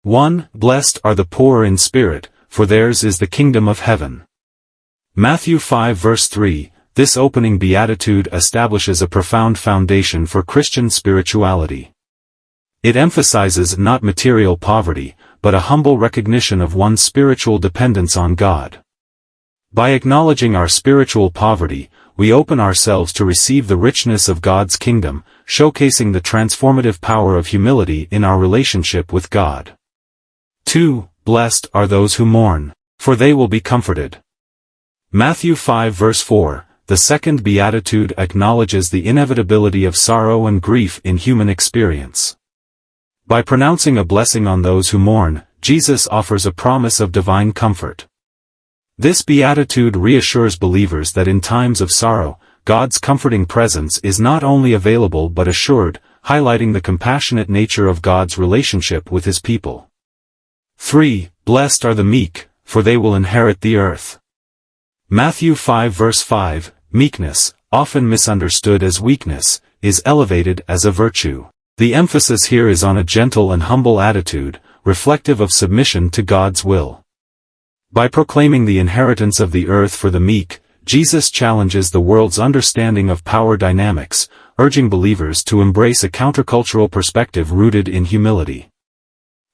1. Blessed are the poor in spirit, for theirs is the kingdom of heaven. Matthew 5 verse 3, this opening beatitude establishes a profound foundation for Christian spirituality. It emphasizes not material poverty, but a humble recognition of one's spiritual dependence on God. By acknowledging our spiritual poverty, we open ourselves to receive the richness of God's kingdom, showcasing the transformative power of humility in our relationship with God. 2. Blessed are those who mourn, for they will be comforted. Matthew 5 verse 4, the second beatitude acknowledges the inevitability of sorrow and grief in human experience. By pronouncing a blessing on those who mourn, Jesus offers a promise of divine comfort. This beatitude reassures believers that in times of sorrow, God's comforting presence is not only available but assured, highlighting the compassionate nature of God's relationship with His people. 3. Blessed are the meek, for they will inherit the earth. Matthew 5 verse 5, meekness, often misunderstood as weakness, is elevated as a virtue. The emphasis here is on a gentle and humble attitude, reflective of submission to God's will. By proclaiming the inheritance of the earth for the meek, Jesus challenges the world's understanding of power dynamics, urging believers to embrace a countercultural perspective rooted in humility.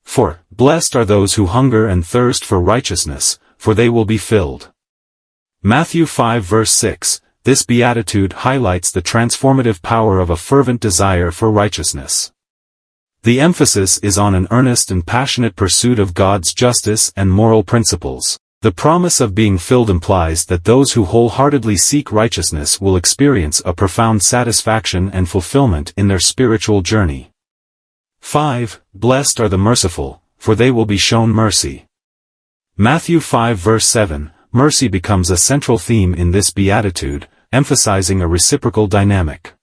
4. Blessed are those who hunger and thirst for righteousness, for they will be filled. Matthew 5 verse 6, this beatitude highlights the transformative power of a fervent desire for righteousness. The emphasis is on an earnest and passionate pursuit of God's justice and moral principles. The promise of being filled implies that those who wholeheartedly seek righteousness will experience a profound satisfaction and fulfillment in their spiritual journey. 5. Blessed are the merciful, for they will be shown mercy. Matthew 5 verse 7, mercy becomes a central theme in this beatitude, emphasizing a reciprocal dynamic.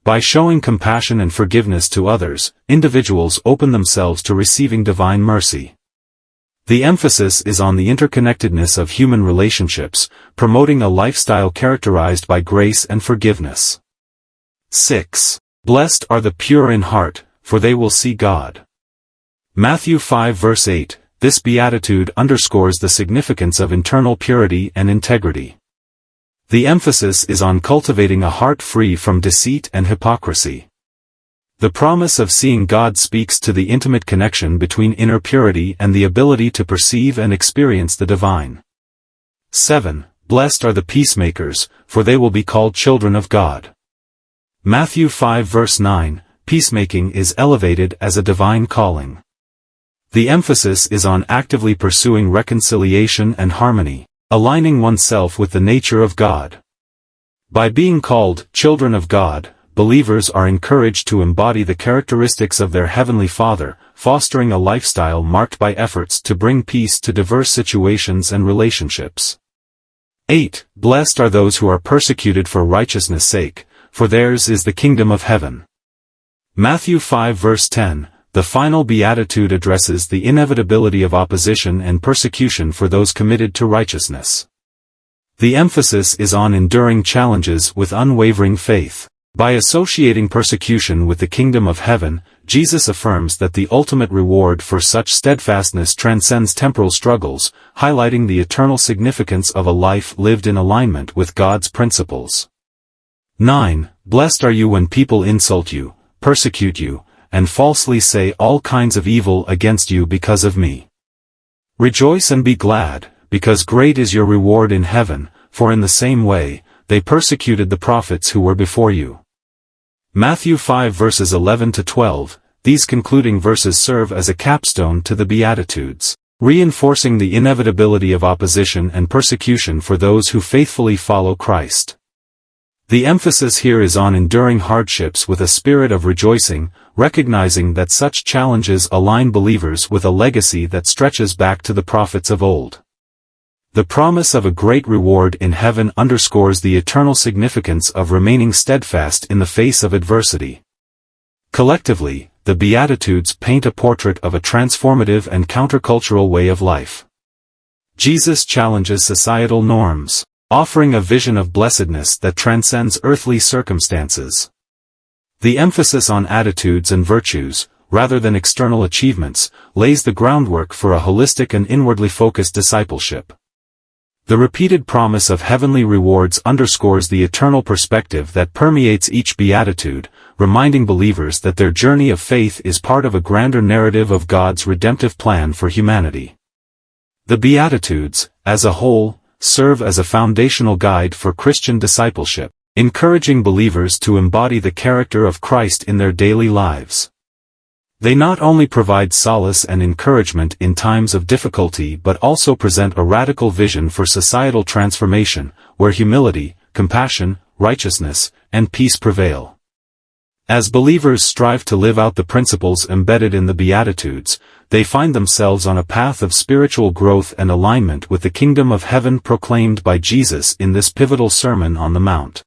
By showing compassion and forgiveness to others, individuals open themselves to receiving divine mercy. The emphasis is on the interconnectedness of human relationships, promoting a lifestyle characterized by grace and forgiveness. 6. Blessed are the pure in heart, for they will see God. Matthew 5 verse 8, this beatitude underscores the significance of internal purity and integrity. The emphasis is on cultivating a heart free from deceit and hypocrisy. The promise of seeing God speaks to the intimate connection between inner purity and the ability to perceive and experience the divine. 7. Blessed are the peacemakers, for they will be called children of God. Matthew 5 verse 9, peacemaking is elevated as a divine calling. The emphasis is on actively pursuing reconciliation and harmony, aligning oneself with the nature of God. By being called children of God, believers are encouraged to embody the characteristics of their Heavenly Father, fostering a lifestyle marked by efforts to bring peace to diverse situations and relationships. 8. Blessed are those who are persecuted for righteousness' sake, for theirs is the kingdom of heaven. Matthew 5 verse 10, the final beatitude addresses the inevitability of opposition and persecution for those committed to righteousness. The emphasis is on enduring challenges with unwavering faith. By associating persecution with the kingdom of heaven, Jesus affirms that the ultimate reward for such steadfastness transcends temporal struggles, highlighting the eternal significance of a life lived in alignment with God's principles. 9. Blessed are you when people insult you, persecute you, and falsely say all kinds of evil against you because of me. Rejoice and be glad, because great is your reward in heaven, for in the same way, they persecuted the prophets who were before you. Matthew 5 verses 11 to 12, these concluding verses serve as a capstone to the Beatitudes, reinforcing the inevitability of opposition and persecution for those who faithfully follow Christ. The emphasis here is on enduring hardships with a spirit of rejoicing, recognizing that such challenges align believers with a legacy that stretches back to the prophets of old. The promise of a great reward in heaven underscores the eternal significance of remaining steadfast in the face of adversity. Collectively, the Beatitudes paint a portrait of a transformative and countercultural way of life. Jesus challenges societal norms, offering a vision of blessedness that transcends earthly circumstances. The emphasis on attitudes and virtues, rather than external achievements, lays the groundwork for a holistic and inwardly focused discipleship. The repeated promise of heavenly rewards underscores the eternal perspective that permeates each beatitude, reminding believers that their journey of faith is part of a grander narrative of God's redemptive plan for humanity. The Beatitudes, as a whole, serve as a foundational guide for Christian discipleship, encouraging believers to embody the character of Christ in their daily lives. They not only provide solace and encouragement in times of difficulty but also present a radical vision for societal transformation, where humility, compassion, righteousness, and peace prevail. As believers strive to live out the principles embedded in the Beatitudes, they find themselves on a path of spiritual growth and alignment with the kingdom of heaven proclaimed by Jesus in this pivotal Sermon on the Mount.